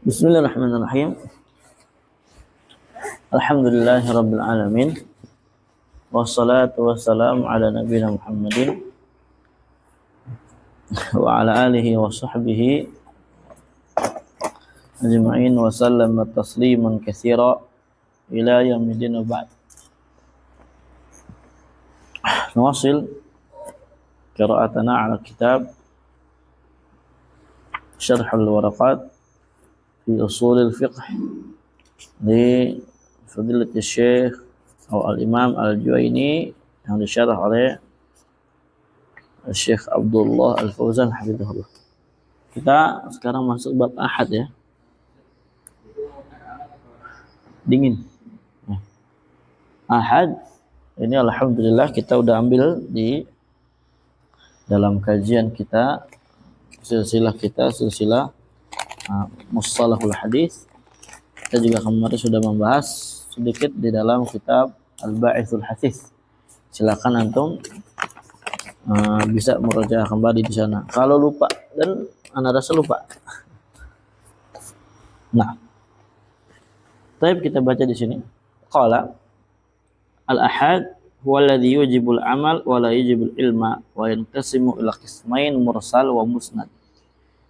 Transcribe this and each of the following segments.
Bismillahirrahmanirrahim. Alhamdulillahirabbil alamin. Wassalatu wassalamu ala nabiyina Muhammadin wa ala alihi wa sahbihi ajma'in wa sallama tasliman katsira ila yaumil wa ba'd. Nuwasil qira'atana ala kitab Syarh al-Waraqat fi Ushul al-Fiqh di Fadilatul Syekh atau Al-Imam Al-Juwaini yang disyarah oleh Syekh Abdullah Al-Fauzan hafizahullah. Kita sekarang masuk bab Ahad ya. Dingin. Ahad ini alhamdulillah kita udah ambil di dalam kajian kita, silsilah Mustalahul Hadis. Kita juga kemarin sudah membahas sedikit di dalam kitab Al-Ba'ithul Hadis. Silakan antum bisa murajaah kembali di sana. Kalau lupa, dan anda rasa lupa. Nah, baik kita baca di sini. Qala al-ahad huwa alladhi yujibul amal wa la yujibul ilma wa yanqasimu ila qismain mursal wa musnad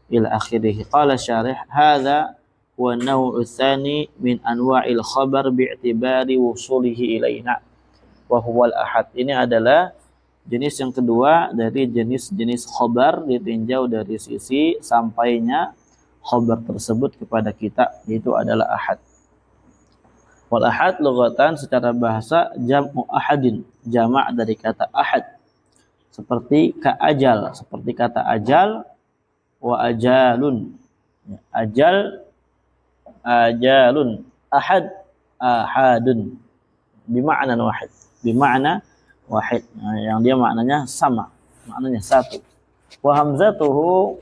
ila akhirih. Qala syarih hadza wa an-naw'u tsani min anwa'il khabar bi'tibari wusulihi ilaina wa huwa al-ahad. Ini adalah jenis yang kedua dari jenis-jenis khabar ditinjau dari sisi sampainya khabar tersebut kepada kita, yaitu adalah ahad. Wal ahad lughatan secara bahasa jam'u ahadin, jamak dari kata ahad. Seperti ka'ajal, seperti kata ajal wa ajalun. Ajal ajalun, ahad ahadun, bima'na wahid, bima'na wahid, yang dia maknanya sama, maknanya satu. Wa hamzatuhu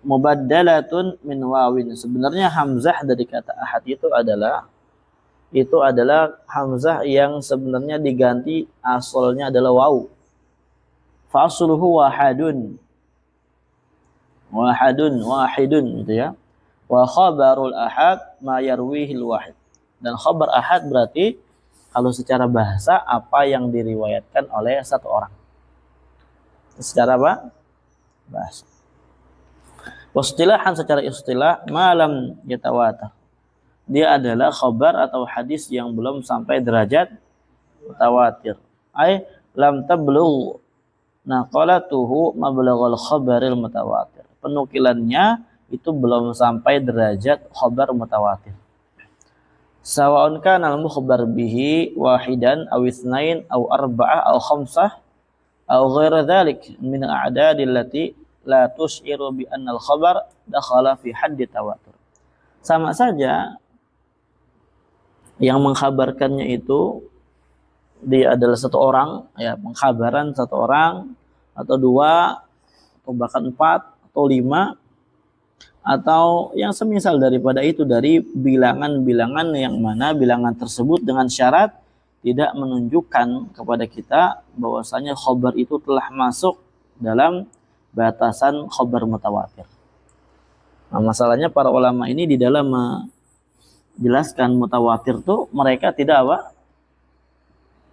mubaddalatun min wawin. Sebenarnya hamzah dari kata ahad itu adalah hamzah yang sebenarnya diganti, asalnya adalah waw. Fa asluhu wahadun, wahidun gitu ya. Wa khabarul ahad ma yarwihil wahid. Dan khabar ahad berarti kalau secara bahasa apa yang diriwayatkan oleh satu orang. Secara apa? Bahasa. Wastilahan secara istilah malam yatawatar. Dia adalah khabar atau hadis yang belum sampai derajat mutawatir. Ai lam tablugh naqalatuhu mablaghal khabaril mutawatir. Penukilannya itu belum sampai derajat khabar mutawatir. Sawa'un kana al-mukhbar bihi wahidan aw itsnain aw arba'ah aw khamsah aw ghaira dzalik min al-a'dad allati la tus'iru bi anna al-khabar dakhala fi haddi tawatur. Sama saja yang mengkhabarkannya itu dia adalah satu orang, ya, pengkhabaran satu orang atau dua atau bahkan 4 atau 5 atau yang semisal daripada itu dari bilangan-bilangan yang mana bilangan tersebut dengan syarat tidak menunjukkan kepada kita bahwasanya khabar itu telah masuk dalam batasan khabar mutawatir. Nah, masalahnya para ulama ini di dalam menjelaskan mutawatir tuh mereka tidak apa?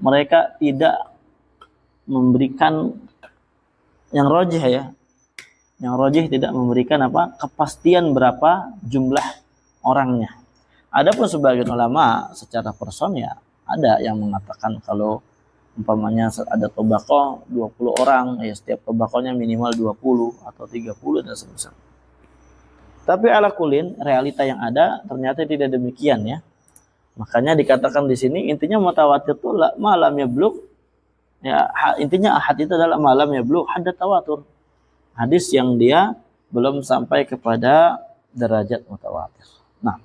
Mereka tidak memberikan yang rajih ya. Yang rajih tidak memberikan apa? Kepastian berapa jumlah orangnya. Adapun sebagian ulama secara person ya ada yang mengatakan kalau umpamanya ada tobaqoh 20 orang, ya setiap tobaqohnya minimal 20 atau 30 dan semisal. Tapi ala kulin realita yang ada ternyata tidak demikian ya. Makanya dikatakan di sini intinya mutawatir itu malam yablugh, ya intinya ahad itu adalah malam yablugh hadd tawatur. Hadis yang dia belum sampai kepada derajat mutawatir. Nah,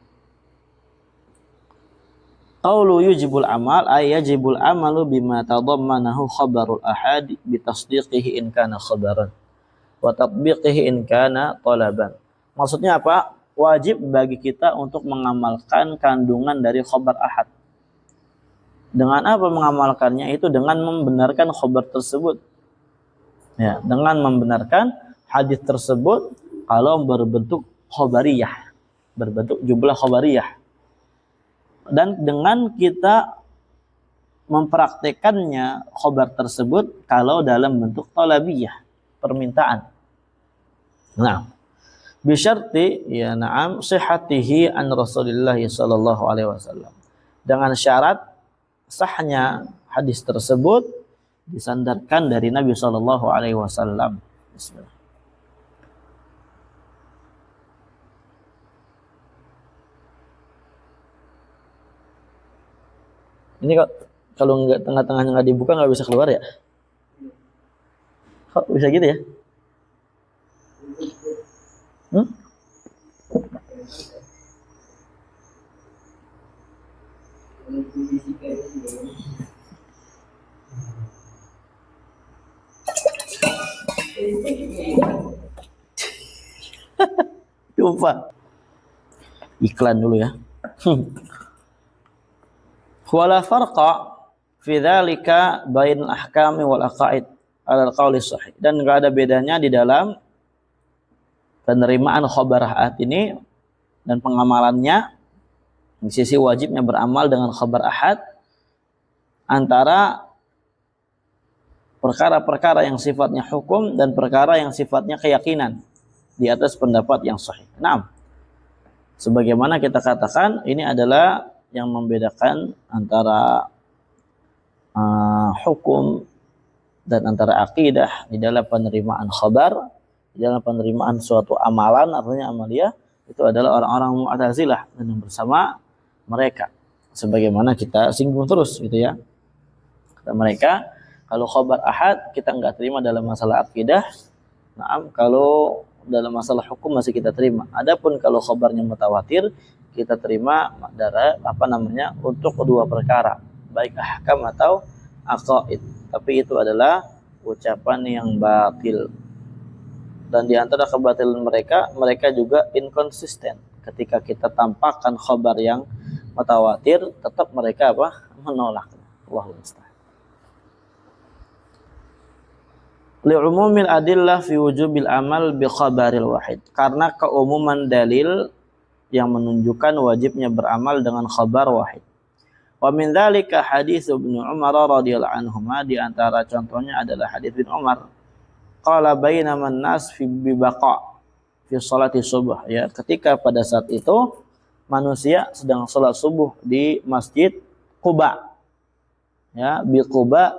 qaulu yujibul amal ay yajibul amalu bima tadammanahu khabarul ahad bi tasdiqihi in kana khabaran wa tatbiqihi in kana talaban. Maksudnya apa? Wajib bagi kita untuk mengamalkan kandungan dari khabar ahad. Dengan apa mengamalkannya? Itu dengan membenarkan khabar tersebut. Ya, dengan membenarkan hadis tersebut kalau berbentuk khabariyah. berbentuk jumlah khabariyah. Dan dengan kita mempraktekannya khabar tersebut kalau dalam bentuk talabiyah, permintaan. Nah, bisyarti ya na'am sihhatihi an Rasulillah sallallahu alaihi wasallam. Dengan syarat sahnya hadis tersebut disandarkan dari Nabi sallallahu alaihi wasallam. Bismillah. Ini kok kalau nggak tengah-tengahnya nggak dibuka nggak bisa keluar ya? Kok bisa gitu ya? Hmm? Lupa. Iklan dulu ya. Wala farqa fi dzalika bainal ahkami wal aqaid ala al-qauli sahih. Dan enggak ada bedanya di dalam penerimaan khabar ahad ini dan pengamalannya di sisi wajibnya beramal dengan khabar ahad antara perkara-perkara yang sifatnya hukum dan perkara yang sifatnya keyakinan di atas pendapat yang sahih. Nah, sebagaimana kita katakan ini adalah yang membedakan antara hukum dan antara akidah di dalam penerimaan khabar, di dalam penerimaan suatu amalan, artinya amaliyah, itu adalah orang-orang Mu'tazilah dan yang bersama mereka. Sebagaimana kita singgung terus gitu ya. Kata mereka, kalau khabar ahad kita enggak terima dalam masalah akidah. Nah, kalau dalam masalah hukum masih kita terima. Adapun kalau khabarnya mutawatir, kita terima dari untuk kedua perkara, baik ahkam atau aqaid. Tapi itu adalah ucapan yang batil. Dan di antara kebatilan mereka juga inkonsisten. Ketika kita tampakkan khabar yang mutawatir, tetap mereka menolak. Allahu musta'an. Li'umumil adillah fi wujubil amal bi khabaril wahid. Karena keumuman dalil yang menunjukkan wajibnya beramal dengan khabar wahid. Wa min dzalika hadis Ibnu Umar radhiyallahu anhuma, di antara contohnya adalah hadis bin Umar. Qala bainama an-nas fi bibaqa fi salati subuh, ya, ketika pada saat itu manusia sedang salat subuh di Masjid Quba. Ya, bi Quba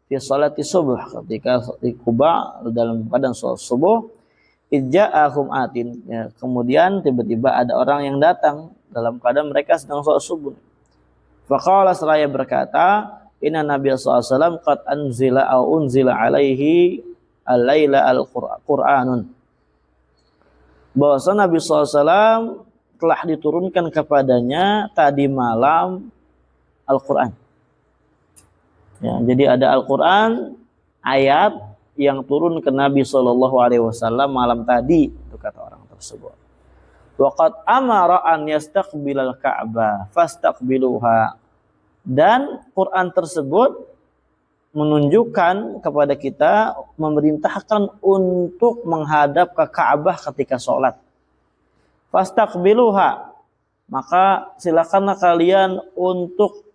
fi salati subuh, ketika di Quba dalam keadaan salat subuh. Ija'ahum atin, ya, kemudian tiba-tiba ada orang yang datang dalam keadaan mereka sedang sholat subuh. Faqala, seraya berkata, inna Nabi SAW qad unzila alaihi al-laila al-Qur'anun. Bahwa Nabi SAW telah diturunkan kepadanya tadi malam Al-Quran. Ya, jadi ada Al-Quran, ayat yang turun ke Nabi SAW malam tadi, itu kata orang tersebut. Waqad amara an yastaqbilal Ka'bah fastaqbiluha. Dan Quran tersebut menunjukkan kepada kita, memerintahkan untuk menghadap ke Ka'bah ketika sholat. Fastaqbiluha, maka silakanlah kalian untuk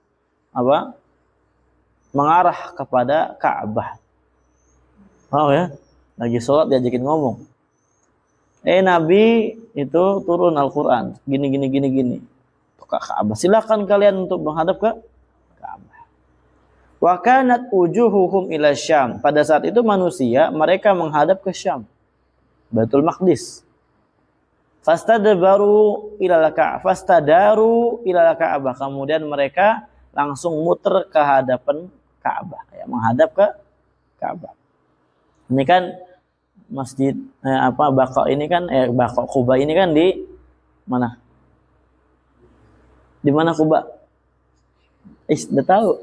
mengarah kepada Ka'bah. Oh ya, lagi sholat diajakin ngomong. Nabi itu turun Al-Quran, gini. Ke Ka'bah. Silakan kalian untuk menghadap ke Ka'bah. Wa kanat wujuhuhum ila Syam. Pada saat itu manusia, mereka menghadap ke Syam, Baitul Maqdis. Fastadaru ila Ka'bah. Kemudian mereka langsung muter ke hadapan Ka'bah, ya, menghadap ke Ka'bah. Ini kan masjid Baqa ini kan Baqa Quba ini kan di mana? Di mana Quba? Udah tahu.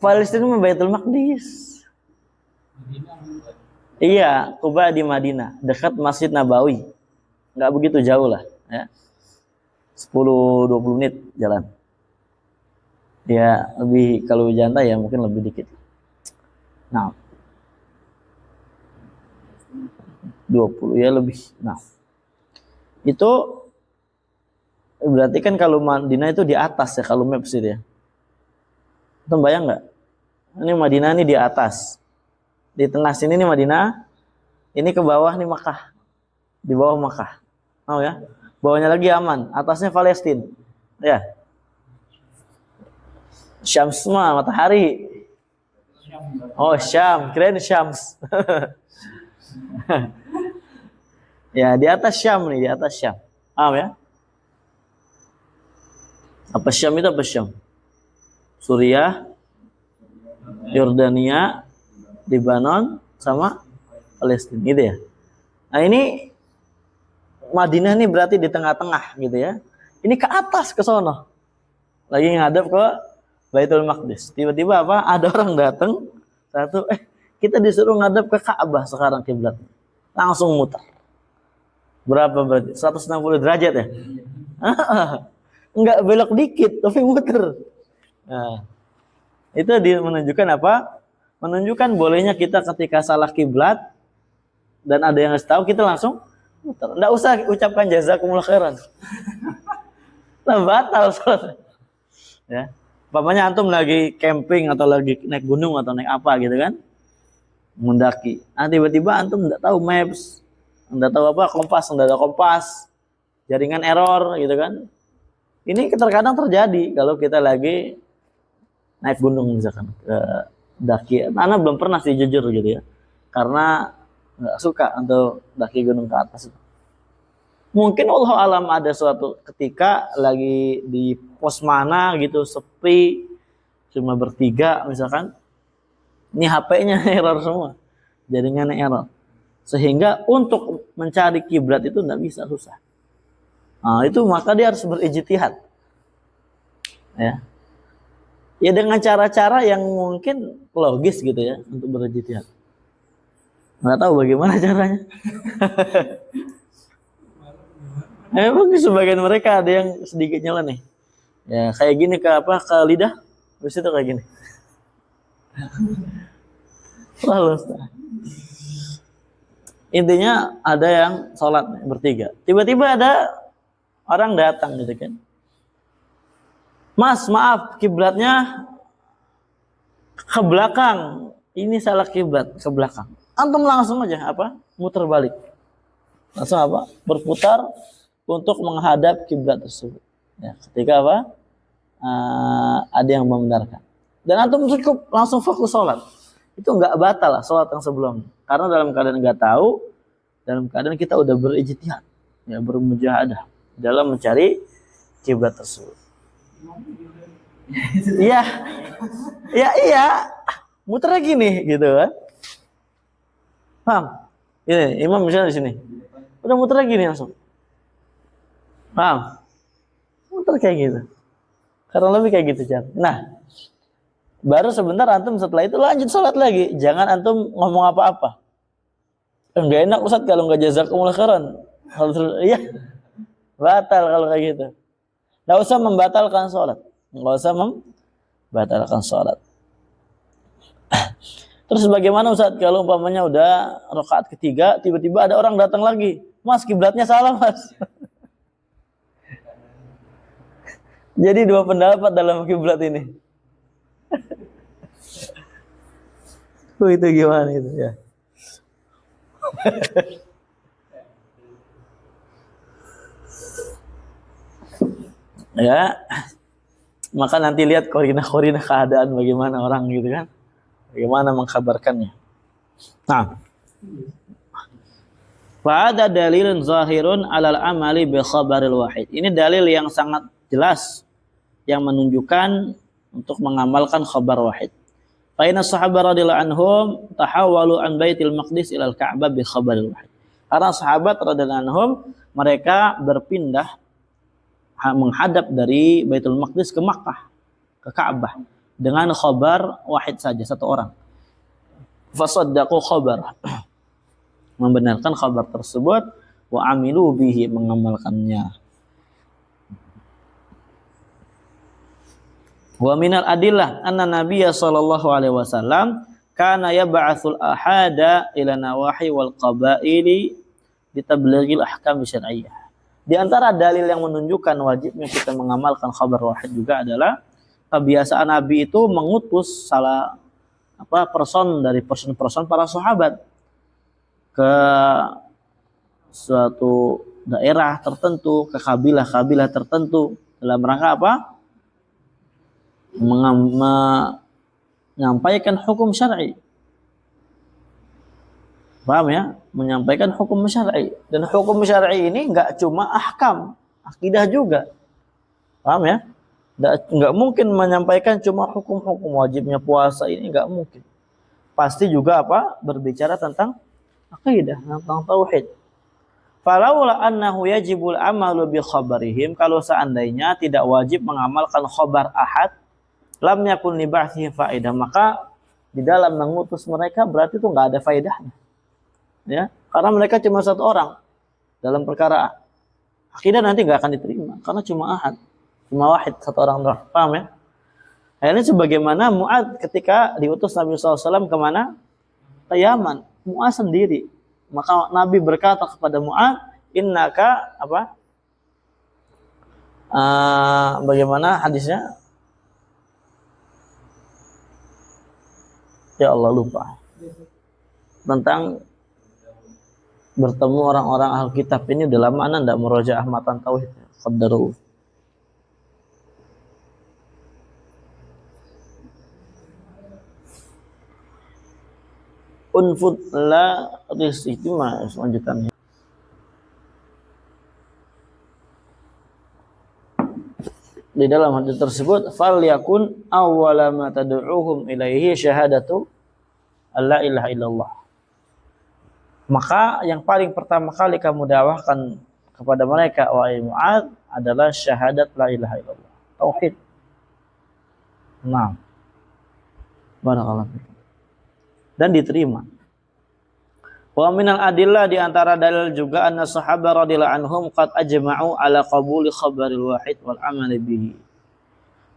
Palestina mah Baitul Maqdis. Iya, Quba di Madinah, dekat Masjid Nabawi. Enggak begitu jauh lah, ya. 10-20 menit jalan. Ya, lebih kalau jantai ya mungkin lebih dikit. Nah, 20 ya lebih. Nah, itu berarti kan kalau Madinah itu di atas ya kalau maps itu ya. Itu bayang nggak? Ini Madinah ini di atas. Di tengah sini nih Madinah, ini ke bawah nih Makkah. Di bawah Makkah. Oh ya. Bawahnya lagi Yaman, atasnya Palestina. Ya. Syams mah matahari. Oh, Syam, keren Syams. Ya, di atas Syam nih, di atas Syam. Paham ya? Apa Syam itu apa Syam? Suriah, Yordania, Lebanon, sama Palestina gitu ya. Nah ini Madinah nih berarti di tengah-tengah gitu ya. Ini ke atas ke sono. Lagi ngadep ke Baitul Maqdis. Tiba-tiba apa? Ada orang datang satu, kita disuruh ngadep ke Ka'bah sekarang kiblat. Langsung muter. Berapa berarti? 160 derajat ya? Enggak belok dikit, tapi muter. Nah, itu menunjukkan apa? Menunjukkan bolehnya kita ketika salah kiblat dan ada yang ngasih tahu kita langsung muter. Enggak usah ucapkan jazakumullah khairan. Nah, batal soalnya. Ya. Umpamanya antum lagi camping atau lagi naik gunung atau naik apa gitu kan? Mendaki. Nah, tiba-tiba antum enggak tahu maps, enggak tahu apa kompas, enggak ada kompas. Jaringan error gitu kan. Ini terkadang terjadi kalau kita lagi naik gunung misalkan ke daki. Anak belum pernah sih jujur gitu ya. Karena nggak suka untuk daki gunung ke atas. Mungkin Allah alam ada suatu ketika lagi di pos mana gitu sepi cuma bertiga misalkan. Ini HP-nya error semua. Jaringannya error. Sehingga untuk mencari kiblat itu nggak bisa, susah. Nah, itu maka dia harus berijtihad. Ya. Ya dengan cara-cara yang mungkin logis gitu ya untuk berijtihad. Nggak tahu bagaimana caranya. Emang sebagian mereka ada yang sedikit nyeleneh. Ya kayak gini ke apa ke lidah, terus itu kayak gini. Lalu intinya ada yang sholat bertiga. Tiba-tiba ada orang datang gitu kan. Mas, maaf, kiblatnya ke belakang. Ini salah kiblat, ke belakang. Antum langsung aja apa? Muter balik. Langsung apa? Berputar untuk menghadap kiblat tersebut. Ya, ketika apa? Ada yang membenarkan. Dan antum cukup langsung fokus sholat. Itu nggak batal lah sholat yang sebelumnya. Karena dalam keadaan nggak tahu, dalam keadaan kita udah berijtihad, ya bermujahadah dalam mencari kiblat tersebut. Iya, iya, muter gini gitu kan? Paham? Ini imam misalnya di sini, udah muter gini langsung. Paham? Muter kayak gitu. Karena lebih kayak gitu kan. Nah, baru sebentar antum setelah itu lanjut sholat lagi. Jangan antum ngomong apa-apa. Enggak enak Ustaz kalau enggak jazakumullah khairan. Iya. Batal kalau kayak gitu. Enggak usah membatalkan sholat. Enggak usah membatalkan sholat. Terus bagaimana Ustaz kalau umpamanya udah rakaat ketiga tiba-tiba ada orang datang lagi. Mas, kiblatnya salah, Mas. Jadi dua pendapat dalam kiblat ini. Itu gimana itu ya? Ya, maka nanti lihat koordinat keadaan bagaimana orang gitu kan, bagaimana mengkabarkannya. Nah, ada dalilun zahirun alal amali bi khabaril wahid. Ini dalil yang sangat jelas yang menunjukkan untuk mengamalkan khabar wahid. Fa inna sahabat radhiyallahu anhum tahawwalu an Baitul Maqdis ila al-Ka'bah bi khabaril wahid. Karena sahabat radhiyallahu anhum mereka berpindah menghadap dari Baitul Maqdis ke Makkah, ke Ka'bah dengan khabar wahid saja, satu orang. Fasaddaqu khabar. Membenarkan khabar tersebut wa amilu bihi, mengamalkannya. Wa minal adillah anna Nabiya sallallahu alaihi wasallam kana yab'atsul ahada ila nawahi wal qabaili ditablighil ahkam syar'iyyah. Di antara dalil yang menunjukkan wajibnya kita mengamalkan khabar wahid juga adalah kebiasaan Nabi itu mengutus salah person dari person para sahabat ke suatu daerah tertentu, ke kabilah-kabilah tertentu dalam rangka apa? Menyampaikan hukum syar'i. Paham ya? Menyampaikan hukum syar'i. Dan hukum syar'i ini enggak cuma ahkam, akidah juga. Paham ya? Enggak mungkin menyampaikan cuma hukum-hukum wajibnya puasa ini, enggak mungkin. Pasti juga apa? Berbicara tentang akidah, tentang tauhid. Falaula annahu yajibul amalu bi khabarihim, kalau seandainya tidak wajib mengamalkan khabar ahad, lam yakun li ba'tsihi faedah, maka di dalam mengutus mereka berarti itu enggak ada faedahnya. Ya, karena mereka cuma satu orang dalam perkara akidah nanti nggak akan diterima karena cuma ahad, cuma wahid, satu orang doang. Paham ya? Ini sebagaimana Mu'ad ketika diutus Nabi SAW kemana? Ke Yaman. Mu'ad sendiri. Maka Nabi berkata kepada Mu'ad, innaka apa? Bagaimana hadisnya? Ya Allah lupa. Tentang bertemu orang-orang ahli kitab ini udah lama anda tidak merojaah matan tauhid. Qaddaru. Unfud la itu mah selanjutannya. Di dalam hadis tersebut, fal yakun awwala ma tad'uuhum ilaihi syahadatu alla ilaha illallah. Maka yang paling pertama kali kamu dakwahkan kepada mereka wahai Mu'ad adalah syahadat la ilaha illallah, tauhid. Nah, barakallahu fiik. Dan diterima. Wa minal adillah, di antara dalil juga anna sahabat radhiyallahu anhum qad ajma'u ala qabuli khabaril wahid wal amali bihi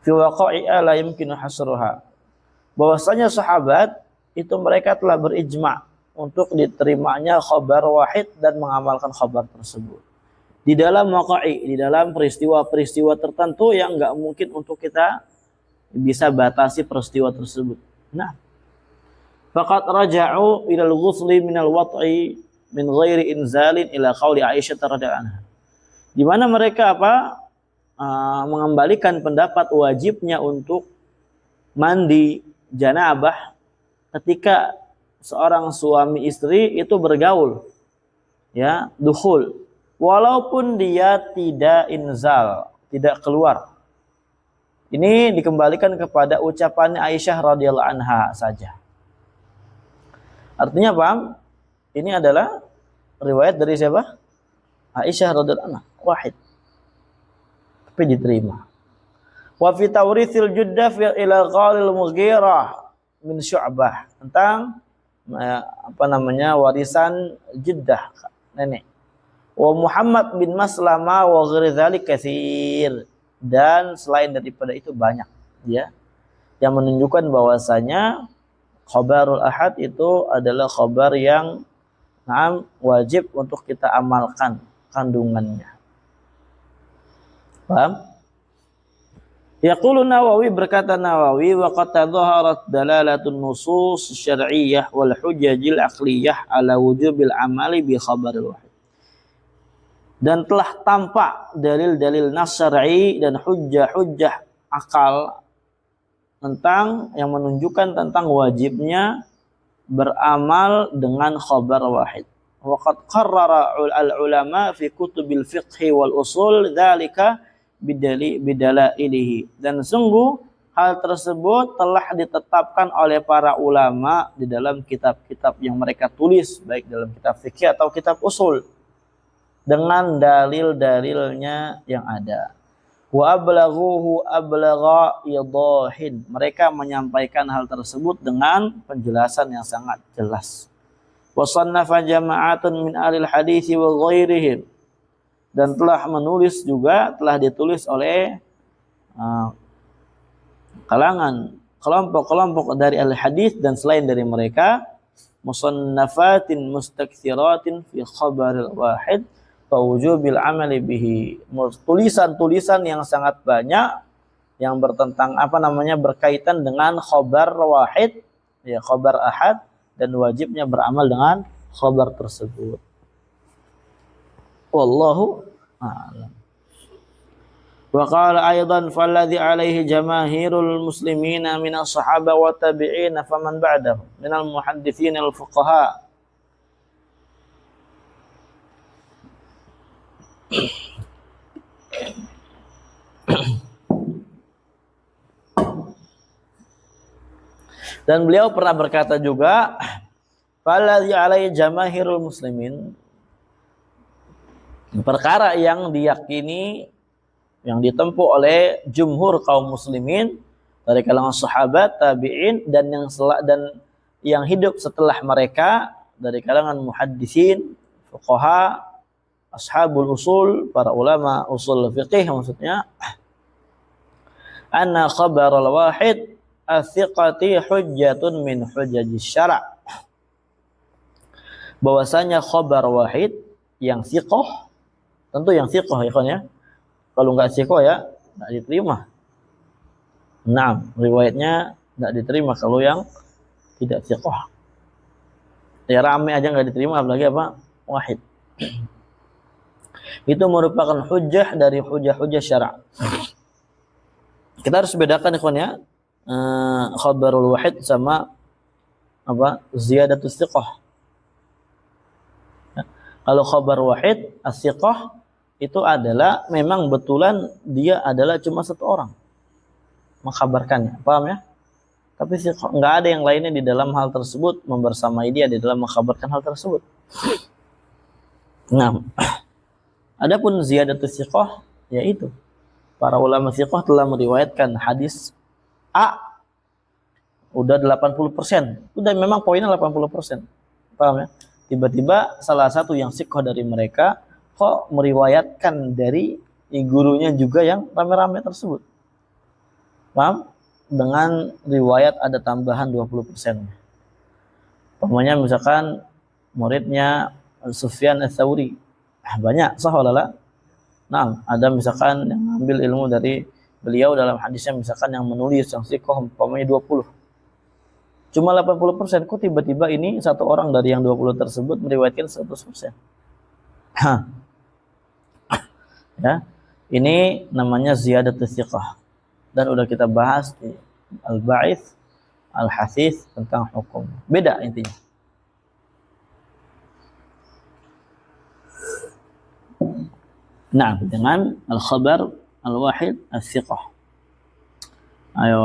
fi waqa'i'a la yumkinu hasruha. Bahwasanya sahabat itu mereka telah berijma' untuk diterimanya khabar wahid dan mengamalkan khabar tersebut di dalam waqa'i, di dalam peristiwa-peristiwa tertentu yang enggak mungkin untuk kita bisa batasi peristiwa tersebut. Nah, faqad raja'u ila al-ghusli min al-wat'i min ghairi inzalin ila qauli Aisyah radhiyallahu anha. Di mana mereka mengembalikan pendapat wajibnya untuk mandi janabah ketika seorang suami istri itu bergaul, ya, dukhul, walaupun dia tidak inzal, tidak keluar. Ini dikembalikan kepada ucapan Aisyah radhiyallahu anha saja. Artinya paham? Ini adalah riwayat dari siapa? Aisyah radhiyallahu anha, wahid. Tapi diterima. Wa fi tawrithil juddah ila qalil Mughirah min Syu'bah, tentang warisan Jeddah nenek. Wa Muhammad bin Maslama wa ghairi dzalik katsir, dan selain daripada itu banyak ya yang menunjukkan bahwasanya khabarul ahad itu adalah khabar yang wajib untuk kita amalkan kandungannya. Paham? Yaqulu Nawawi, berkata Nawawi, wa qad tadhaharat dalalatun nusus syar'iyyah wal hujajil aqliyah ala wujubil amali bi khabaril wahid. Dan telah tampak dalil-dalil nas syar'i dan hujjah-hujjah akal tentang yang menunjukkan tentang wajibnya beramal dengan khabar wahid. Wa qad qarrara al-ulama fi kutubil fiqh wal usul dzalika bidalailihi, dan sungguh hal tersebut telah ditetapkan oleh para ulama di dalam kitab-kitab yang mereka tulis, baik dalam kitab fikih atau kitab usul, dengan dalil-dalilnya yang ada. Wa ablaghuhu ablagha idahin, mereka menyampaikan hal tersebut dengan penjelasan yang sangat jelas. Wa sannafa jama'atun min ahlil hadits wa ghairihim, dan telah ditulis oleh kalangan kelompok-kelompok dari ahli hadis dan selain dari mereka, musannafatin mustaktsiratin fi khabaril wahid wa wujubil amali bihi. Tulisan-tulisan yang sangat banyak yang berkaitan dengan khabar wahid, ya khabar ahad, dan wajibnya beramal dengan khabar tersebut. Wallahu a'lam. Wa qala aidan falladhi alaihi jamaahirul muslimina minas sahaba wa tabi'ina faman ba'dahu minal muhadditsin al fuqaha. Dan beliau pernah berkata juga, falladhi alaihi jamaahirul muslimin, perkara yang diyakini, yang ditempuh oleh jumhur kaum muslimin dari kalangan sahabat, tabi'in, dan yang hidup setelah mereka dari kalangan muhaddisin, fuqaha, ashabul usul, para ulama usul fiqih maksudnya, anna khabarul wahid as-siqati hujjatun min hujjajis syara', bahwasanya khabar wahid yang siqah, tentu yang siqah ya kan ya. Kalau nggak siqah ya nggak diterima. Nah, riwayatnya nggak diterima kalau yang tidak siqah. Ya rame aja nggak diterima, apalagi apa? Wahid. Itu merupakan hujjah dari hujjah-hujjah syara'. Kita harus bedakan ikhwan ya, khabarul wahid sama apa? Ziyadatus siqah. Kalau khabar wahid as-siqah itu adalah memang betulan dia adalah cuma satu orang mengkhabarkannya, paham ya? Tapi nggak ada yang lainnya di dalam hal tersebut membersamai dia di dalam mengkhabarkan hal tersebut. Nah, adapun ziyadatus siqah, yaitu para ulama siqah telah meriwayatkan hadis A udah 80%, udah memang poinnya 80%, paham ya? Tiba-tiba salah satu yang siqah dari mereka kok meriwayatkan dari gurunya juga yang rame-rame tersebut, paham? Dengan riwayat ada tambahan 20%. Pokoknya misalkan muridnya Sufyan ats-Tsauri, banyak sah walala. Nah, ada misalkan yang ambil ilmu dari beliau dalam hadisnya, misalkan yang menulis yang siqah umpamanya 20. Cuma 80%, kok tiba-tiba ini satu orang dari yang 20 tersebut meriwayatkan 100%. Ya, ini namanya ziyadatus siqah. Dan udah kita bahas di Al-Ba'its, Al-Hasith tentang hukum. Beda intinya. Nah, dengan al-khabar al-wahid as-siqah. Ayo,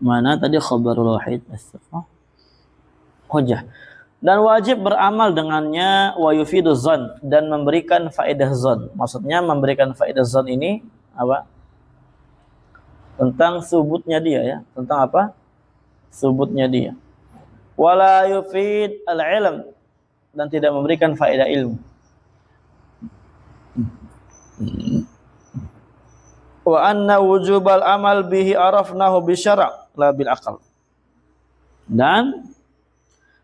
mana tadi khabarul wahid as-siqah? Hujjah. Dan wajib beramal dengannya, wa yufidu zan, dan memberikan faedah zan. Maksudnya memberikan faedah zan ini apa? Tentang subutnya dia ya. Tentang apa? Subutnya dia. Wala yufid al-ilm, dan tidak memberikan faedah ilmu. Wa anna wujubal amal bihi arafnahu bisyara' la bil aqal. Dan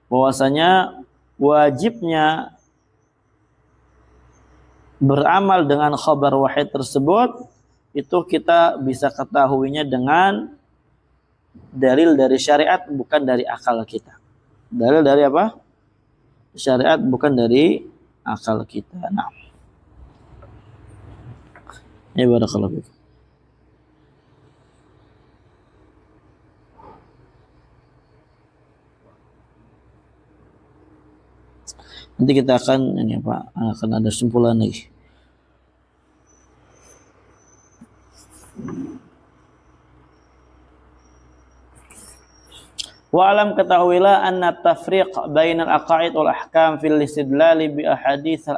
bahwasanya wajibnya beramal dengan khabar wahid tersebut itu kita bisa ketahuinya dengan dalil dari syariat, bukan dari akal kita. Dalil dari apa? Syariat, bukan dari akal kita. Nah, ya barakallahu fiik. Nanti kita akan ada simpulan lagi. Wa alam, ketahuilah, anna tafriq bainal aqaid wal ahkam fil istidlal bi ahadits al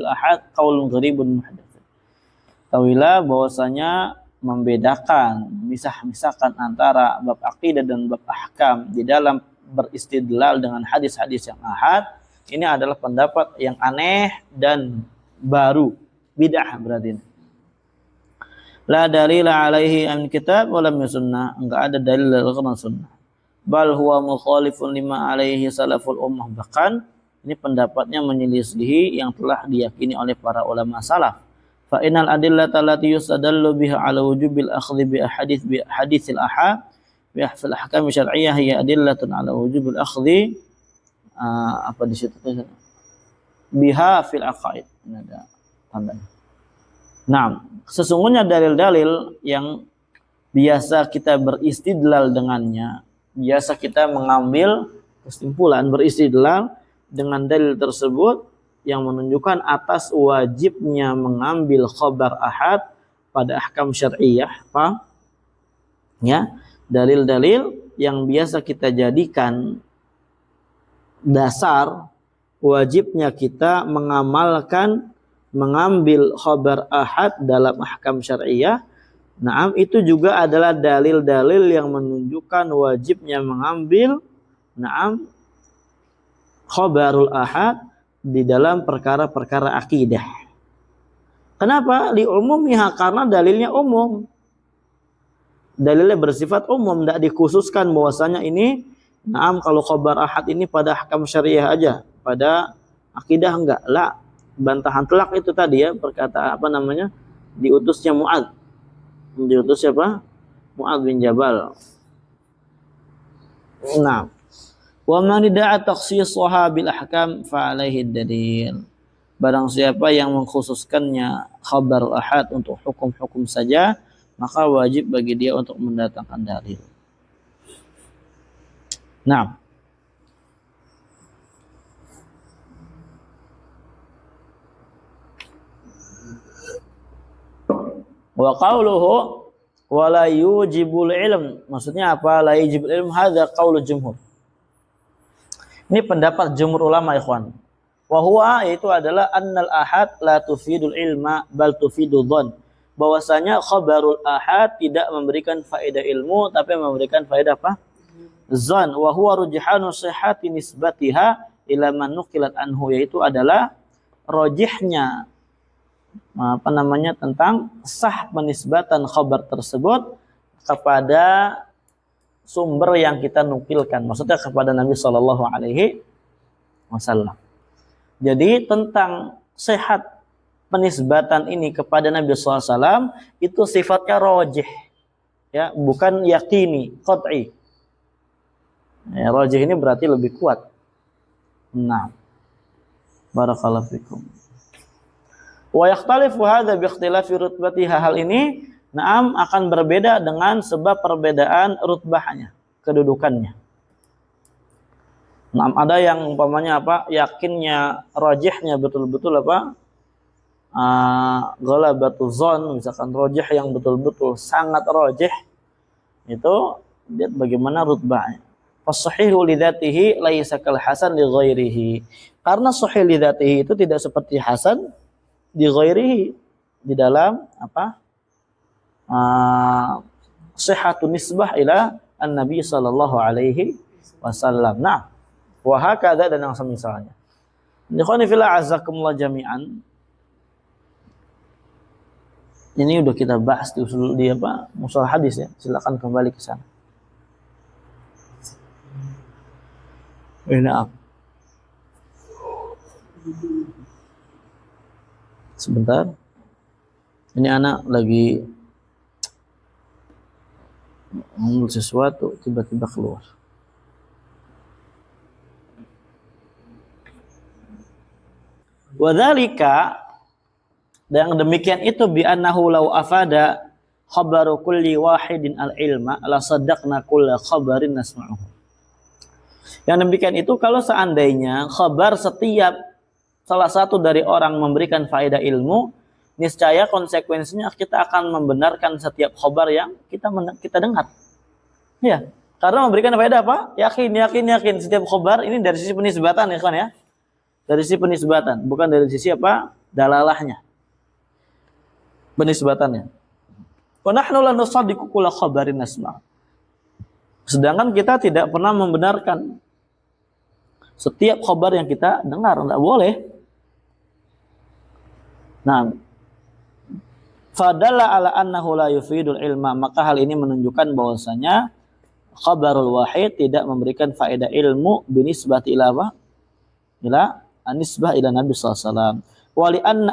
ahad qaulun gharibun muhdatsats. Ketahuilah bahwasanya membedakan, misah-misahkan antara bab akidah dan bab ahkam di dalam beristidlal dengan hadis-hadis yang ahad, ini adalah pendapat yang aneh dan baru, bid'ah berarti. La dalila alaihi an kitab wa lam sunnah. Enggak ada dalil dari Al-Quran sunnah. Bal huwa mukhalifun lima alaihi salaful ummah. Bahkan ini pendapatnya menyelisihi yang telah diyakini oleh para ulama salaf. Fa innal adillata allati yustadallu biha ala wujubil akhdhi bi haditsil ahad bi ahfil ahkam syar'iyyah hiya adillatun ala wujubil akhdhi apa di situ biha fil aqaid. Ini ada tandanya. Nah, sesungguhnya dalil-dalil yang biasa kita beristidlal dengannya, biasa kita mengambil kesimpulan beristidlal dengan dalil tersebut yang menunjukkan atas wajibnya mengambil khabar ahad pada ahkam syar'iyyah, apa? Ya, dalil-dalil yang biasa kita jadikan dasar wajibnya kita mengambil khabar ahad dalam ahkam syar'iyyah. Naam, itu juga adalah dalil-dalil yang menunjukkan wajibnya mengambil khabarul ahad di dalam perkara-perkara akidah. Kenapa? Li umumiha, karena dalilnya umum. Dalilnya bersifat umum, tidak dikhususkan bahwasanya ini kalau khabar ahad ini pada ahkam syariah aja, pada akidah enggak. La, bantahan telak itu tadi ya, perkata diutusnya Mu'adz. Diutus siapa? Mu'adz bin Jabal. Nah, wa man da'a takhsishaha bil ahkam fa alaihi dalil. Barang siapa yang mengkhususkannya khabar ahad untuk hukum-hukum saja, maka wajib bagi dia untuk mendatangkan dalil. Nah, wa qawluhu wa la yujibul ilm. Maksudnya apa? La yujibul ilm, hadza qaulu jumhur. Ini pendapat jumhur ulama, ikhwan. Wa huwa, yaitu adalah annal ahad la tufidul ilma bal tufidul dhann. Bahwasanya khabarul ahad tidak memberikan faedah ilmu tapi memberikan faedah apa? Zan. Wa huwa rujhanu sihhati nisbatiha ila man nuqilat anhu, yaitu adalah rajihnya tentang sah penisbatan khabar tersebut kepada sumber yang kita nukilkan, maksudnya kepada Nabi Shallallahu Alaihi Wasallam. Jadi tentang sehat penisbatan ini kepada Nabi Sallallahu Alaihi Wasallam itu sifatnya rajih, ya, bukan yakini, qat'i. Ya, rajih ini berarti lebih kuat. Nah, barakallahu fikum. Wa yakhtalifu hadza bi ikhtilafi rutbatiha, hal ini akan berbeda dengan sebab perbedaan rutbahnya, kedudukannya. Ada yang umpamanya yakinnya rajihnya betul-betul ghalabatul dzan, misalkan rajih yang betul-betul sangat rajih, itu lihat bagaimana rutbahnya. As-sahihu li dzatihi laisa kal hasan li ghairihi. Karena sahih li dzatihi itu tidak seperti hasan di ghairihi, di dalam sihhatun nisbah ila an-nabi sallallahu alaihi wasallam. Nah, wa hakadha, dan yang semisalnya. Ikhwani fillah azakumullah jami'an. Ini udah kita bahas di usul musalah hadis ya. Silakan kembali ke sana. Maaf. Sebentar. Ini anak lagi ngomong sesuatu, tiba-tiba keluar. Wadzalika, dan demikian itu bi annahu law afada khabaru kulli wahidin al-ilma la saddaqna kulla khabarin nasma'uhu. Yang demikian itu kalau seandainya khabar setiap salah satu dari orang memberikan faedah ilmu, niscaya konsekuensinya kita akan membenarkan setiap khabar yang kita dengar. Ya, karena memberikan faedah apa? Yakin setiap khabar ini dari sisi penisbatan ya kan ya. Dari sisi penisbatan, bukan dari sisi dalalahnya. Penisbatannya. Wa nahnu la nusaddiqu kulla khabarin nasma'. Sedangkan kita tidak pernah membenarkan setiap khabar yang kita dengar, enggak boleh. Nah, Fadalla ala annahu la yufidul ilma, maka hal ini menunjukkan bahwasanya khabarul wahid tidak memberikan faedah ilmu binisbati ila apa? Ila anisbah ila Nabi sallallahu alaihi wasallam. Wa li anna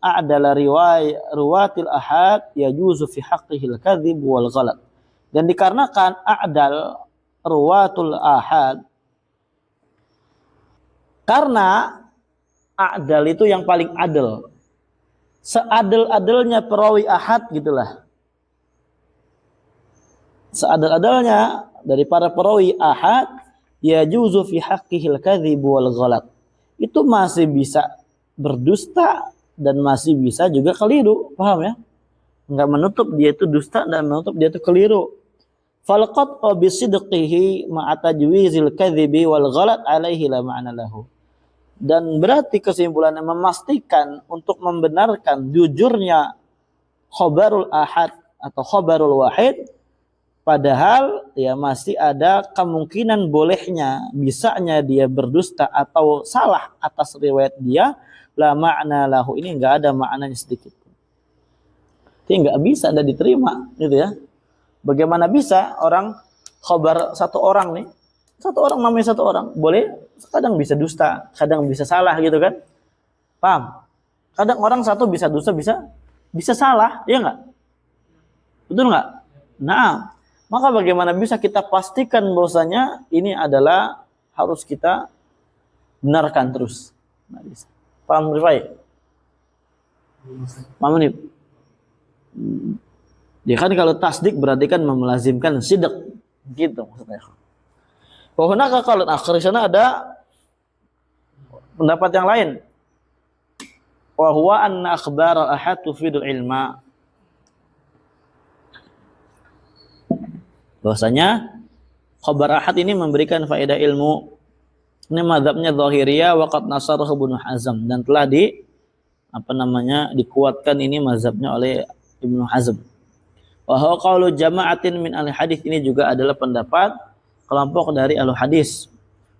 a'dala ruwatil ahad yajuzu fi haqqihi al-kadhib wal ghalat. Dan dikarenakan a'dal ruwatul ahad, karena a'dal itu yang paling adil, seadil-adilnya perawi ahad gitulah, seadil-adilnya dari para perawi ahad, ya juzu fi haqqihil kadhib wal ghalat, itu masih bisa berdusta dan masih bisa juga keliru, paham ya? Enggak menutup dia itu dusta dan menutup dia itu keliru. Falqat bi sidqihi ma'a tajwizil kadhibi wal ghalat alaihi la ma'na lahu. Dan berarti kesimpulannya memastikan untuk membenarkan jujurnya khabarul ahad atau khabarul wahid, padahal ya masih ada kemungkinan bolehnya, bisanya dia berdusta atau salah atas riwayat dia, la ma'na lahu, ini enggak ada maknanya sedikit. Ini enggak bisa, ada diterima gitu ya. Bagaimana bisa orang khabar satu orang nih, satu orang namanya satu orang, boleh kadang bisa dusta, kadang bisa salah gitu kan? Paham? Kadang orang satu bisa dusta, bisa salah, ya enggak? Betul enggak? Nah, maka bagaimana bisa kita pastikan bahwasanya ini adalah harus kita benarkan terus? Nggak bisa. Paham Rifai? Paham nih? Ya kan kalau tasdik berarti kan melazimkan sidq, gitu maksudnya. Bahwa kalau akhir sana ada pendapat yang lain. Wa huwa anna akhbar al-ahad tufidul ilma. Bahwasanya khabar ahad ini memberikan faedah ilmu. Ini mazhabnya Zahiriyah wa qad nasarahu Ibnu Hazm, dan telah dikuatkan ini mazhabnya oleh Ibnu Hazm. Wa huwa qaulu jama'atin min ahli hadis, ini juga adalah pendapat kelompok dari ahli hadis.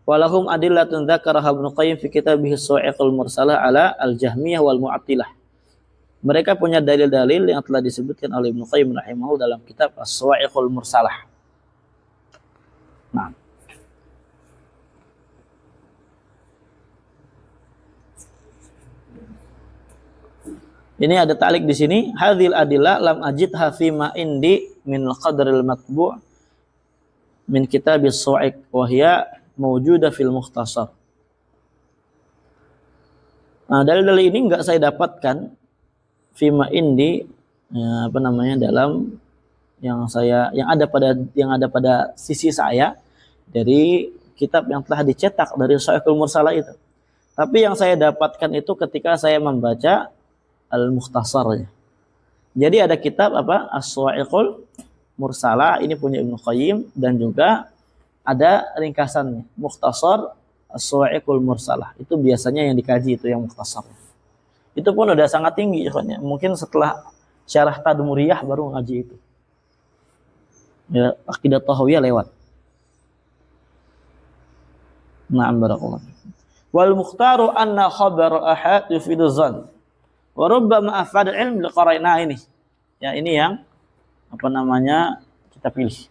Walahum adillatun dzakaraha Ibnu Qayyim fi kitabih As-Sawa'iqul Mursalah ala al-Jahmiyah wal Mu'attilah. Mereka punya dalil-dalil yang telah disebutkan oleh Ibnu Qayyim rahimahullah dalam kitab As-Sawa'iqul Mursalah. Nah, ini ada ta'liq di sini, hadhil adillah lam ajidha fi ma indi min qadril matbu' min kitabis Sawa'iq wa hiya mawjuda fil Mukhtasar. Nah, dalil-dalil ini enggak saya dapatkan fi ma indi, ya, dalam yang ada pada sisi saya dari kitab yang telah dicetak dari Sawa'iqul Mursalah itu. Tapi yang saya dapatkan itu ketika saya membaca Al-Mukhtasar. Jadi ada kitab As-Sawa'iqul Mursalah, ini punya Ibnu Qayyim, dan juga ada ringkasannya, Mukhtasar As-Sawa'iqul Mursalah. Itu biasanya yang dikaji itu yang mukhtasar. Itu pun udah sangat tinggi ikhwannya. Mungkin setelah Syarah Tadmuriyah baru ngaji itu. Ya, Aqidah Tahawiyah lewat. Na'am barakallahu. Wal mukhtaru anna khabar ahad yufidu dzann. Wa rubbama afad ilm liqara'ina ini. Ya, ini yang kita pilih.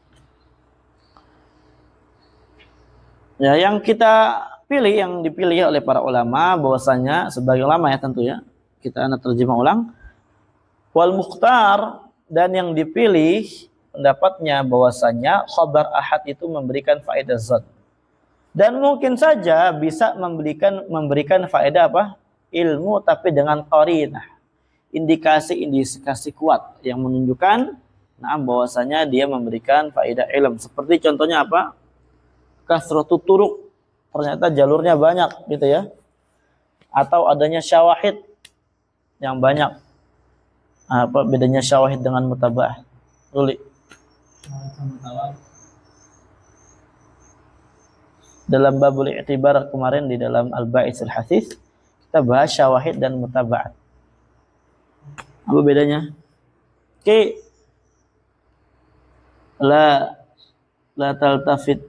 Ya, yang kita pilih, yang dipilih oleh para ulama, bahwasanya sebagai ulama ya tentu ya, kita terjemah ulang. Wal mukhtar, dan yang dipilih pendapatnya bahwasanya khabar ahad itu memberikan faedah zat. Dan mungkin saja bisa memberikan faedah ilmu, tapi dengan qarinah, indikasi kuat yang menunjukkan bahwasanya dia memberikan faedah ilmu. Seperti contohnya kasratu turuq, ternyata jalurnya banyak gitu ya. Atau adanya syawahid yang banyak. Apa bedanya syawahid dengan mutaba'ah? Ruli. Dalam babul i'tibar kemarin di dalam Al-Ba'itsul Hasis, kita bahas syawahid dan mutaba'at. Apa bedanya? Oke. La taltafit.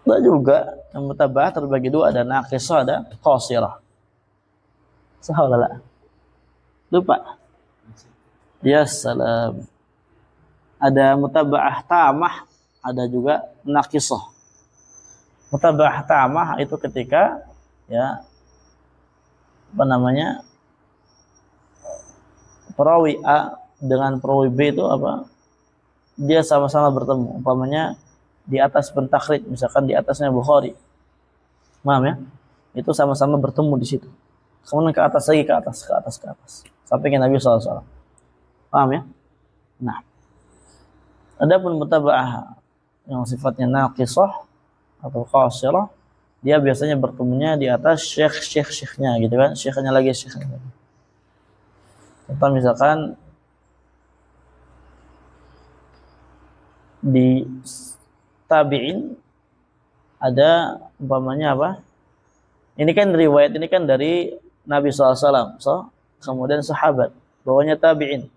Enggak juga. Yang mutaba'ah terbagi dua, ada naqisah, ada qasirah. Sahalah. Lupa. Ya salam. Ada mutaba'ah tamah, ada juga naqisah. Mutaba'ah tamah itu ketika ya apa namanya? Perawi A dengan perawi B itu apa? Dia sama-sama bertemu. Umpamanya di atas pentakhrij, misalkan di atasnya Bukhari. Paham ya? Itu sama-sama bertemu di situ. Kemudian ke atas lagi, ke atas. Sampai ke Nabi SAW. Paham ya? Nah, adapun mutaba'ah yang sifatnya naqisah atau qasirah, dia biasanya bertemunya di atas syekhnya gitu kan, syekhnya lagi. Contoh misalkan di tabi'in ada umpamanya apa? Ini kan riwayat ini kan dari Nabi SAW, kemudian sahabat, bawahnya tabi'in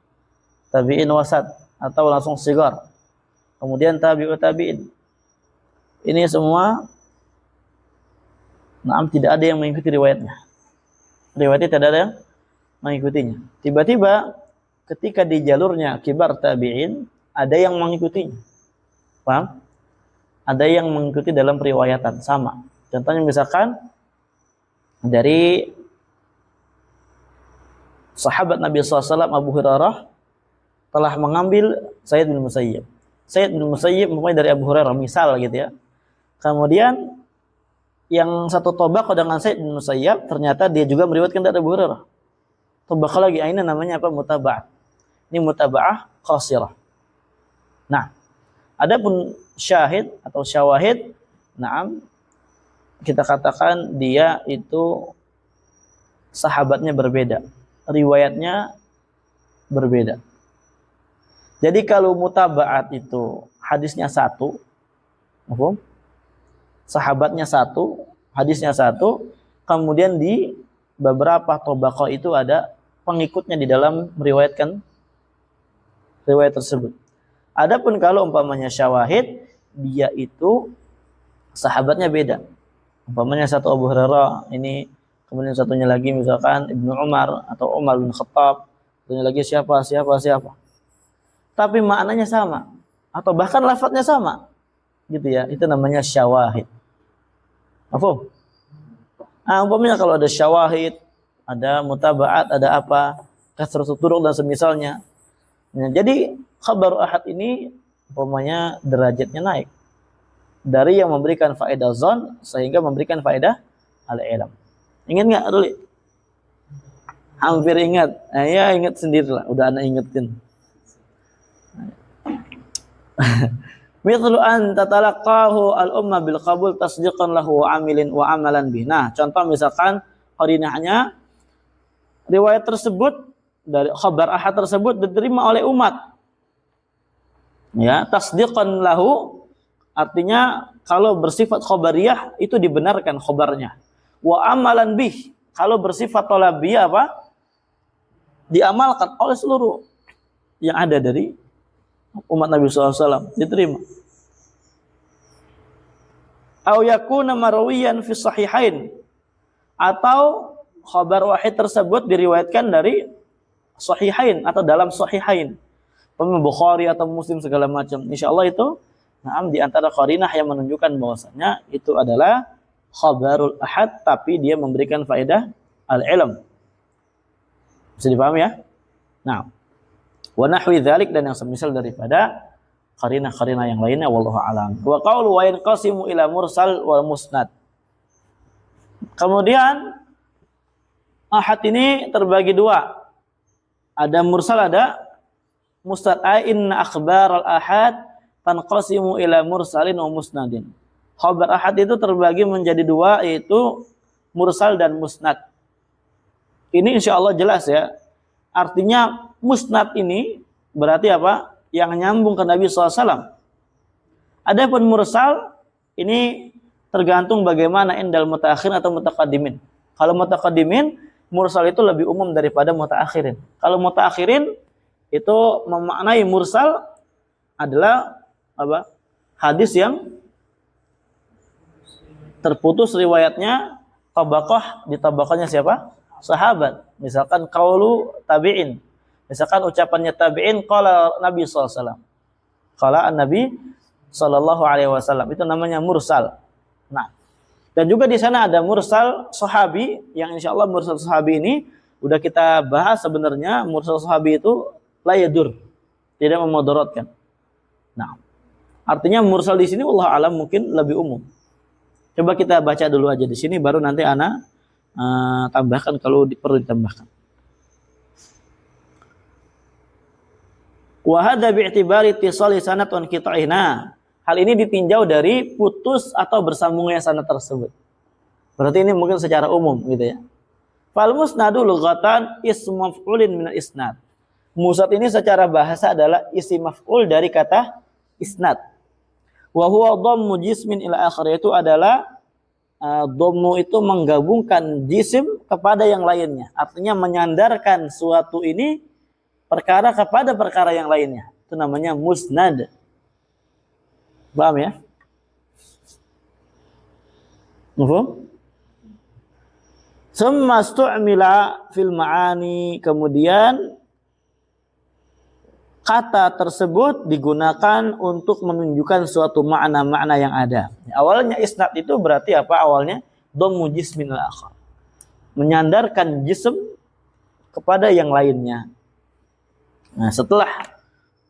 wasat atau langsung sigar, kemudian tabi'in. Ini semua, tidak ada yang mengikuti riwayatnya. Riwayatnya tidak ada yang mengikutinya. Tiba-tiba ketika di jalurnya kibar tabi'in ada yang mengikutinya. Paham? Ada yang mengikuti dalam periwayatan sama. Contohnya misalkan dari sahabat Nabi SAW Abu Hurairah telah mengambil Sa'id bin Musayyib. Sa'id bin Musayyib memulai dari Abu Hurairah misal gitu ya. Kemudian yang satu tobaqah dengan Sa'id bin Musayyib ternyata dia juga meriwayatkan dari Abu Hurairah. Tobaqah lagi, ini namanya apa? Mutaba'ah. Ini mutaba'ah qasirah. Nah, adapun syahid atau syawahid, kita katakan dia itu sahabatnya berbeda, riwayatnya berbeda. Jadi kalau mutaba'at itu hadisnya satu, sahabatnya satu, hadisnya satu, kemudian di beberapa tobaqah itu ada pengikutnya di dalam meriwayatkan riwayat tersebut. Adapun kalau umpamanya syawahid, dia itu sahabatnya beda. Umpamanya satu Abu Hurairah, ini kemudian satunya lagi misalkan Ibnu Umar atau Umar bin Khattab, satunya lagi siapa. Tapi maknanya sama atau bahkan lafadznya sama. Gitu ya. Itu namanya syawahid. Apa? Umpamanya kalau ada syawahid, ada mutaba'at, ada apa? Kasratul turuq dan semisalnya. Nah, jadi khabar ahad ini umpamanya derajatnya naik dari yang memberikan faedah zon sehingga memberikan faedah al-ilm. Ingat nggak Ruli? Hampir ingat. Ya ingat sendirilah. Udah anak ingetin. Mithlu an tatalaqahu al-umma bil qabul tasdiqan lahu wa amilin wa amalan bih. Nah, contoh misalkan qarinahnya riwayat tersebut dari khabar ahad tersebut diterima oleh umat. Ya, tasdiqan lahu artinya kalau bersifat khabariyah itu dibenarkan khabarnya. Wa amalan bih, kalau bersifat thalabiyah apa? Diamalkan oleh seluruh yang ada dari umat Nabi SAW, diterima. Au yakuna marwiyan fi sahihain, atau khabar wahid tersebut diriwayatkan dari sahihain atau dalam sahihain, Bukhari atau Muslim segala macam. Insyaallah itu di antara qarinah yang menunjukkan bahwasanya itu adalah khabarul ahad tapi dia memberikan faedah al-ilm. Bisa dipahami ya? Nah, wa nahwi dzalik, dan yang semisal daripada qarinah-qarinah yang lainnya, wallahu a'lam. Wa qaulu wa yanqasimu ila mursal wal musnad. Kemudian ahad ini terbagi dua. Ada mursal, ada musnad. Inna akhbar al-ahad tanqasimu ila mursalin wa musnadin. Khabar ahad itu terbagi menjadi dua, yaitu mursal dan musnad. Ini insyaallah jelas ya. Artinya musnad ini berarti apa? Yang nyambung ke Nabi SAW. Adapun mursal ini tergantung bagaimana indal mutaakhirin atau mutaqaddimin. Kalau mutaqaddimin, mursal itu lebih umum daripada mutaakhirin. Kalau mutaakhirin itu memaknai mursal adalah apa? hadis yang terputus riwayatnya tabaqah, di tabaqahnya siapa? Sahabat. Misalkan qaulu tabi'in. Misalkan ucapannya tabi'in qala Nabi sallallahu alaihi wasallam. Qala an-Nabi sallallahu alaihi wasallam. Itu namanya mursal. Nah, dan juga di sana ada mursal sahabi yang insyaallah mursal sahabi ini udah kita bahas sebenarnya. Mursal sahabi itu la yadur, tidak memudaratkan. Nah, artinya mursal di sini wallahu alam mungkin lebih umum. Coba kita baca dulu aja di sini baru nanti ana tambahkan kalau perlu ditambahkan. Wa hadza bi'tibari ittisali sanad wa inqita'ina. Hal ini ditinjau dari putus atau bersambungnya sanad tersebut. Berarti ini mungkin secara umum gitu ya. Fal musnadu lughatan ismu maf'ulin min isnad. Musnad ini secara bahasa adalah isim maf'ul dari kata isnad. Wa huwa dhammu jismin ila akhir, itu adalah dhammu itu menggabungkan jisim kepada yang lainnya. Artinya menyandarkan suatu ini perkara kepada perkara yang lainnya. Itu namanya musnad. Paham ya? Mafhum? Summa stu'mila fil ma'ani, kemudian kata tersebut digunakan untuk menunjukkan suatu makna-makna yang ada. Awalnya isnad itu berarti apa? Awalnya dhammu jismin al-akhar. Menyandarkan jism kepada yang lainnya. Nah, setelah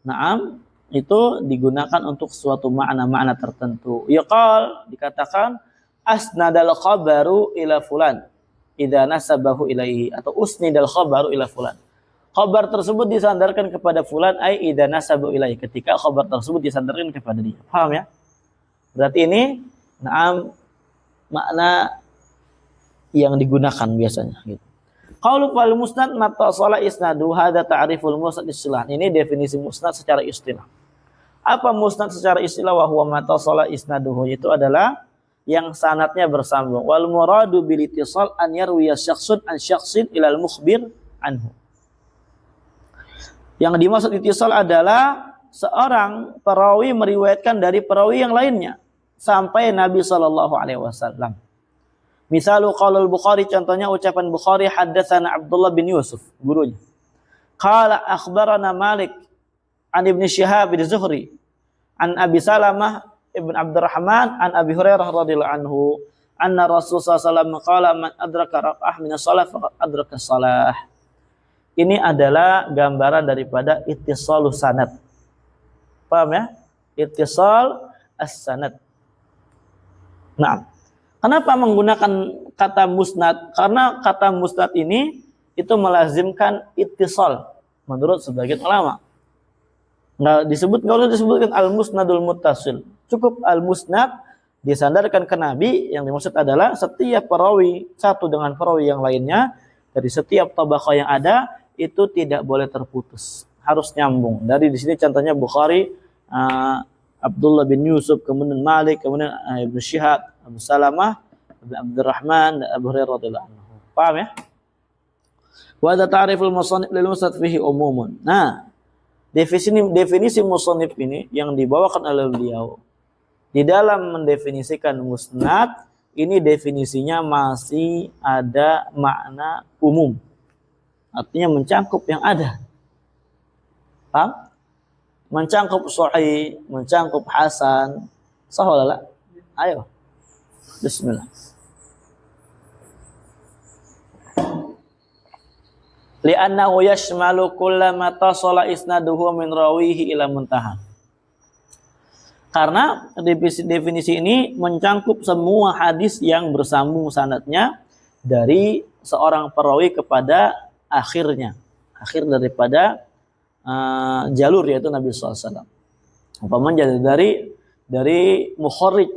na'am itu digunakan untuk suatu makna-makna tertentu. Yaqal, dikatakan asnadal khabaru ila fulan idza nasabahu ilaihi, atau usnidal khabaru ila fulan. Khabar tersebut disandarkan kepada fulan ai idza nasabu ilaihi, ketika khabar tersebut disandarkan kepada dia. Paham ya? Berarti ini na'am makna yang digunakan biasanya gitu. Qaulu fal musnad matasala isnadu, hadza ta'riful musnad istilah. Ini definisi musnad secara istilah. Apa musnad secara istilah? Wa huwa matasala isnaduhu, itu adalah yang sanadnya bersambung. Wal muradu bil ittisal an yarwiya syakhsun an syakhsin ilal mukhbir anhu. Yang dimaksud ittisal adalah seorang perawi meriwayatkan dari perawi yang lainnya sampai Nabi sallallahu alaihi wasallam. Misalu qaulul Bukhari, contohnya ucapan Bukhari, haddatsana Abdullah bin Yusuf, gurunya. Qala akhbarana Malik an Ibnu Syihab az-Zuhri an Abi Salamah ibn Abdurrahman an Abi Hurairah radhiyallahu anhu anna Rasulullah sallallahu alaihi wasallam qala man adraka rak'ah min as-shalah faqad adraka as-shalah. Ini adalah gambaran daripada ittisalus sanad. Paham ya? Ittisal as-sanad. Nah, kenapa menggunakan kata musnad? Karena kata musnad ini itu melazimkan ittisal menurut sebagian ulama. Nggak usah disebutkan al-musnadul muttasil. Cukup al-musnad disandarkan ke Nabi, yang dimaksud adalah setiap perawi satu dengan perawi yang lainnya dari setiap tabaqah yang ada itu tidak boleh terputus, harus nyambung. Dari di sini contohnya Bukhari, Abdullah bin Yusuf, kemudian Malik, kemudian Ibnu Syihab, Abu Salamah, Abdurrahman, Abu Hurairah radhiyallahu anhu. Paham ya? Wa ta'riful musannif lil musnad fihi umumun. Nah, definisi musannif ini yang dibawakan oleh beliau di dalam mendefinisikan musnad ini, definisinya masih ada makna umum, artinya mencangkup yang ada. Paham? Mencangkup sahih, mencangkup hasan, sahih la? Ayo, bismillah. Li'annahu yashmalu kullama tasala isnaduhu min rawihi ila muntaha. Karena definisi ini mencangkup semua hadis yang bersambung sanadnya dari seorang perawi kepada akhirnya, akhir daripada jalur, yaitu Nabi SAW. Umpamanya dari mukharrij,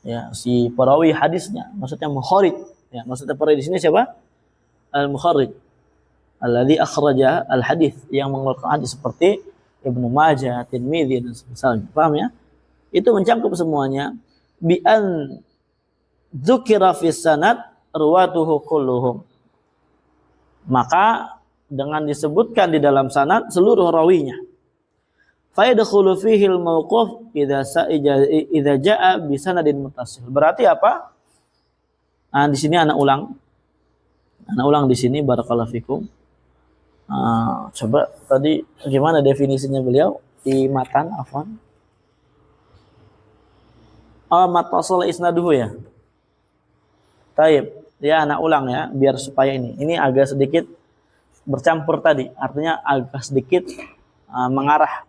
ya, si perawi hadisnya, maksudnya mukharrij, ya, maksudnya perawi di sini siapa? Al-mukharrij, alladzi akhraja al-hadis, yang mengeluarkan hadis seperti Ibnu Majah, Tirmidzi dan misalnya. Paham ya? Itu mencangkup semuanya. Bi an dzukira fis sanad ruwatuhu kulluhum. Maka dengan disebutkan di dalam sanad seluruh rawinya. fa yadkhulu fihi al-mauquf idza jaa bi sanadin muttasil. Berarti apa? Nah, di sini anak ulang. Anak ulang di sini barakallahu fikum. Coba tadi gimana definisinya beliau di matan afwan? Matasal isnaduhu ya. Taib. Ya anak ulang ya biar supaya ini agak sedikit bercampur tadi. Artinya agak sedikit mengarah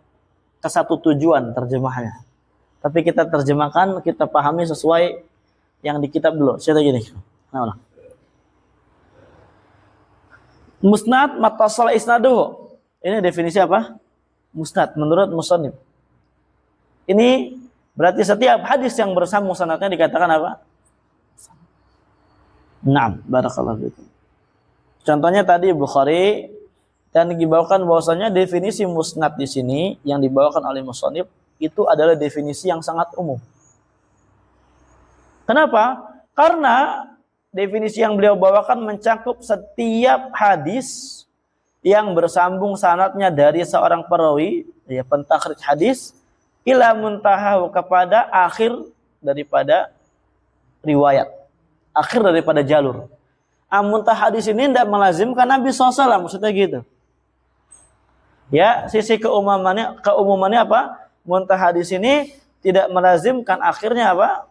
ke satu tujuan terjemahnya. Tapi kita terjemahkan, kita pahami sesuai yang di kitab dulu. Saya gini. Nah, ulang. Musnad matasal isnaduhu. Ini definisi apa? Musnad menurut musannif. Ini berarti setiap hadis yang bersambung sanadnya dikatakan apa? Naam, barakallahu fikum. Contohnya tadi Bukhari dan dibawakan bahwasanya definisi musnad di sini yang dibawakan oleh musannif itu adalah definisi yang sangat umum. Kenapa? Karena definisi yang beliau bawakan mencakup setiap hadis yang bersambung sanadnya dari seorang perawi, ya pentakhrij hadis, ila muntahahu kepada akhir daripada riwayat, akhir daripada jalur. Muntah hadis ini tidak melazimkan Nabi SAW, maksudnya gitu. Ya, sisi keumumannya apa? Muntah hadis ini tidak melazimkan akhirnya apa?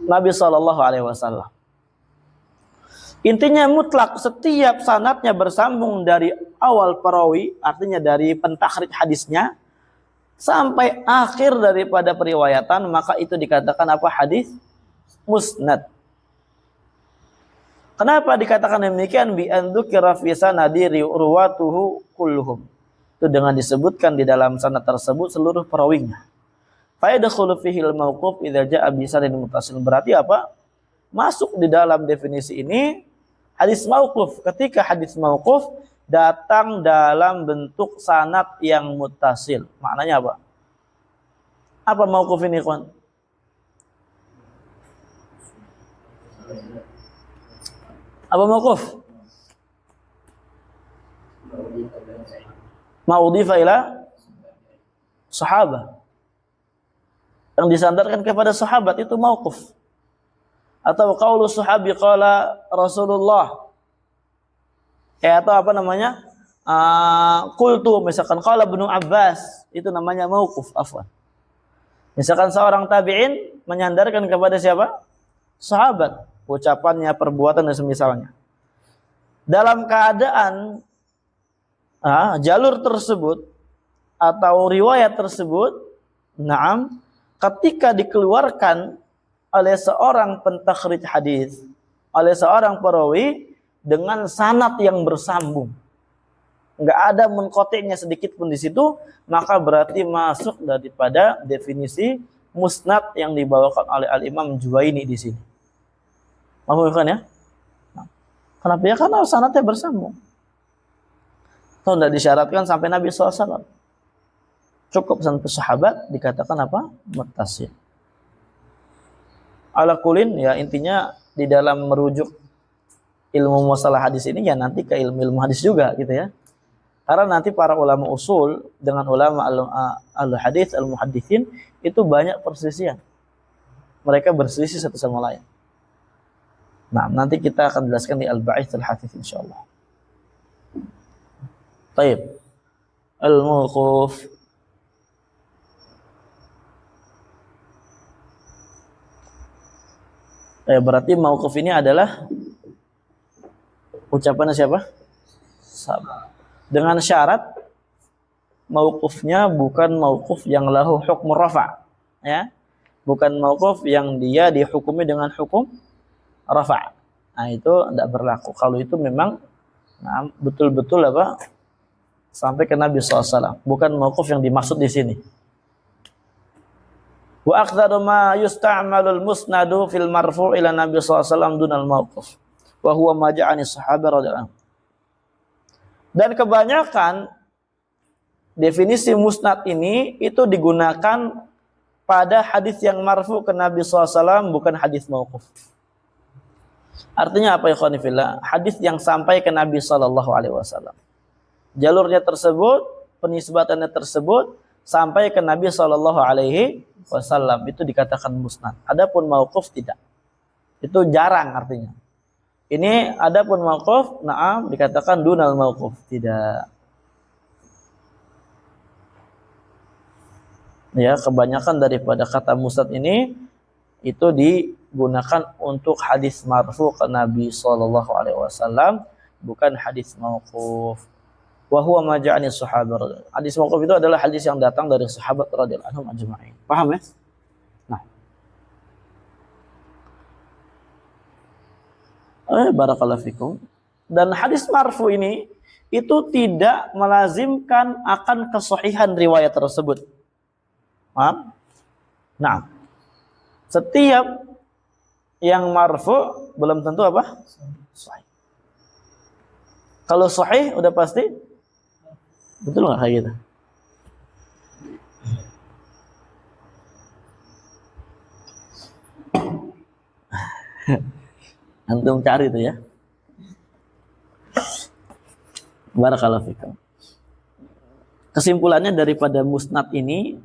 Nabi SAW. Intinya mutlak setiap sanadnya bersambung dari awal perawi, artinya dari pentakhrij hadisnya sampai akhir daripada periwayatan, maka itu dikatakan apa? Hadis musnad. Kenapa dikatakan demikian? Bi an dzukira fi sanadi ruwatuhu kulluhum. Itu dengan disebutkan di dalam sanad tersebut seluruh perawinya. Fa yadkhulu fihi al-mauquf idza jaa bi sanadin muttasil. Berarti apa? Masuk di dalam definisi ini hadis mauquf. Ketika hadis mauquf datang dalam bentuk sanad yang muttasil. Maknanya apa? Apa mauquf ini, kawan? Apa mauquf? Ma'udhifa ila sahabat. Yang disandarkan kepada sahabat itu mauquf. Atau qaulu sahabi qala Rasulullah. Atau apa namanya? Qultu, misalkan qala Ibnu Abbas, itu namanya mauquf, afwan. Misalkan seorang tabi'in menyandarkan kepada siapa? Sahabat, ucapannya, perbuatan dan semisalnya. Dalam keadaan jalur tersebut atau riwayat tersebut, na'am, ketika dikeluarkan oleh seorang pentakhrij hadis, oleh seorang perawi dengan sanad yang bersambung, nggak ada munqati'nya sedikit pun di situ, maka berarti masuk daripada definisi musnad yang dibawakan oleh Al-Imam Juwaini di sini. Paham kan ya? Nah, kenapa ya? Karena sanadnya bersambung. Atau tidak disyaratkan sampai Nabi SAW. Cukup sampai sahabat dikatakan apa? Muttasil. Ala kulin, ya intinya di dalam merujuk ilmu masalah hadis ini ya nanti ke ilmu hadis juga gitu ya. Karena nanti para ulama usul dengan ulama al-hadis, al-muhadditsin itu banyak perselisihan. Mereka berselisih satu sama lain. Nah, nanti kita akan jelaskan di Al-Ba'its al-Hadits insyaallah. Baik. Al-mauquf. Berarti mauquf ini adalah ucapannya siapa? Sahabat. Dengan syarat mauqufnya bukan mauquf yang lahu hukm rafa', ya. Bukan mauquf yang dia dihukumi dengan hukum rafa'. Nah, itu tidak berlaku. Kalau itu memang betul-betul apa? Sampai ke Nabi SAW. Bukan mauquf yang dimaksud di sini. Wa aktsaru ma yusta'malul musnadu fil marfu' ila Nabi SAW dunal mauquf. Wa huwa ma ja'ani sahabat radhiyallahu anhu. Dan kebanyakan definisi musnad ini itu digunakan pada hadis yang marfu ke Nabi SAW, bukan hadis mauquf. Artinya apa ya khonifillah? Hadis yang sampai ke Nabi SAW. Jalurnya tersebut, penisbatannya tersebut sampai ke Nabi Shallallahu Alaihi Wasallam itu dikatakan musnad. Adapun mauquf tidak. Itu jarang artinya. Ini adapun mauquf, na'am dikatakan dunal mauquf, tidak. Ya, kebanyakan daripada kata musnad ini itu digunakan untuk hadis marfu ke Nabi Shallallahu Alaihi Wasallam, bukan hadis mauquf. Wa huwa ma ja'ani sahabat. Hadis mauquf itu adalah hadis yang datang dari sahabat radhiyallahu anhum ajma'in. Paham ya? Nah. Barakallahu fikum. Dan hadis marfu ini itu tidak melazimkan akan kesahihan riwayat tersebut. Paham? Nah. Setiap yang marfu belum tentu apa? Sahih. Kalau sahih udah pasti betul nggak kayak gitu? Antum cari itu ya. Barakallahu fikum. Kesimpulannya daripada musnad ini,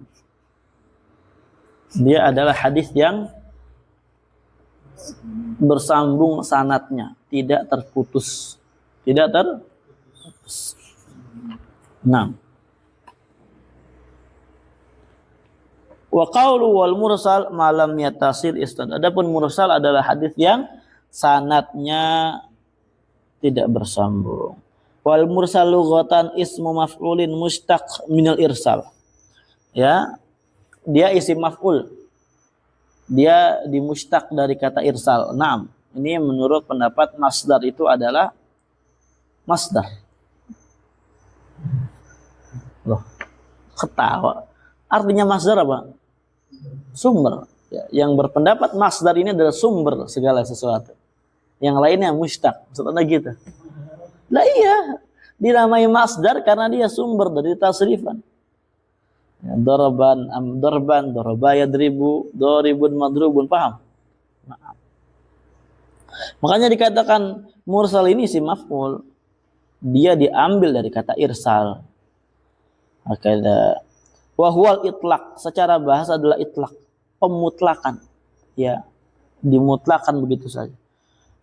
dia adalah hadis yang bersambung sanadnya, tidak terputus. Tidak terputus. Nah. Wa qawlu wal mursal malam yatasir isnad. Adapun mursal adalah hadis yang sanadnya tidak bersambung. Wal mursal lughatan ismu maf'ulin mustaq minal irsal. Ya, dia isim maf'ul. Dia dimustaq dari kata irsal. Naam. Ini menurut pendapat masdar itu adalah masdar. Loh, ketawa. Artinya masdar apa? Sumber. Ya, yang berpendapat masdar ini adalah sumber segala sesuatu. Yang lainnya mustaq. Maksudnya gitu. Lah iya, dinamai masdar karena dia sumber dari tasrifan. Ya, darban, daraba yadribu, daribun madrubun, paham? Nah. Makanya dikatakan mursal ini si maf'ul. Dia diambil dari kata irsal. Makanya wahwal itlaq, secara bahasa adalah itlaq, pemutlakan. Ya, dimutlakan begitu saja.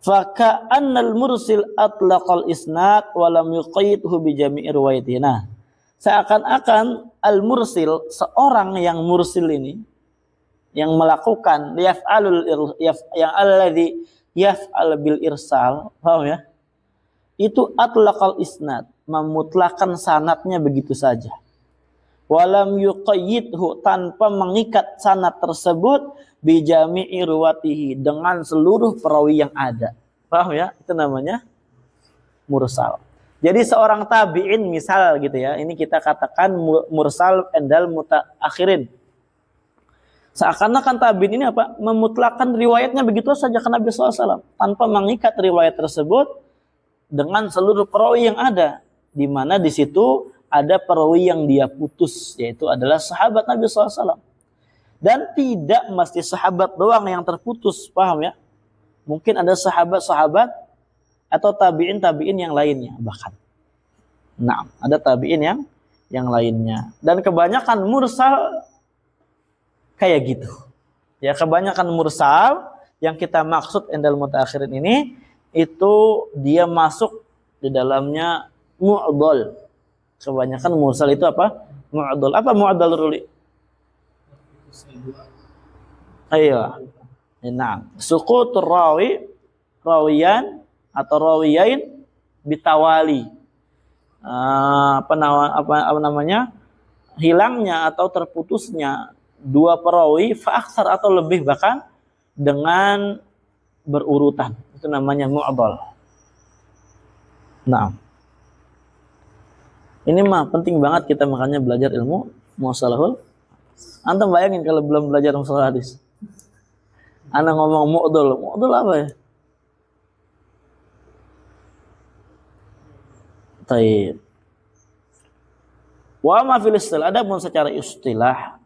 Fa ka'annal mursil atlaqal isnad wa lam yuqayyidhu bi jami'i riwayatina. Seakan-akan al-mursil, seorang yang mursil ini yang melakukan yang alladzi yaf'al bil irsal, paham ya? Itu atlaqal isnad, memutlakan sanadnya begitu saja. Walam yuqayyidhu, tanpa mengikat sanad tersebut bi jami'i ruwatihi, dengan seluruh perawi yang ada. Paham ya? Itu namanya mursal. Jadi seorang tabi'in misal gitu ya, ini kita katakan mursal endal mutaakhirin. Seakan-akan tabi'in ini apa? Memutlakan riwayatnya begitu saja ke Nabi SAW tanpa mengikat riwayat tersebut dengan seluruh perawi yang ada, di mana di situ ada perawi yang dia putus, yaitu adalah sahabat Nabi SAW. Dan tidak mesti sahabat doang yang terputus, paham ya? Mungkin ada sahabat-sahabat atau tabi'in yang lainnya bahkan. Nah, ada tabi'in yang lainnya. Dan kebanyakan mursal kayak gitu. Ya, kebanyakan mursal yang kita maksud endal mutaakhirin ini itu dia masuk di dalamnya mu'dhal. Kebanyakan mursal itu apa? Mu'dhal. Apa mu'dhal Ruli? Ayo. Nah, suqutur rawiyan atau rawiyain bitawali. Apa namanya? Hilangnya atau terputusnya dua perawi fa'aksar atau lebih bahkan dengan berurutan. Itu namanya mu'dhal. Nah. Ini mah penting banget kita makanya belajar ilmu musalahul. Antum bayangin kalau belum belajar musalah hadis. Ana ngomong mu'dhal. Mu'dhal apa ya? Taib. Wa ma fil istilah, adapun secara istilah,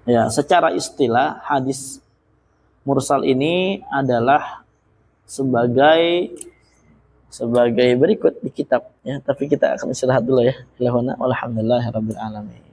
ya, secara istilah hadis mursal ini adalah sebagai sebagai berikut di kitab ya, tapi kita akan istirahat dulu ya. Ilahuna walhamdulillahirabbil alamin.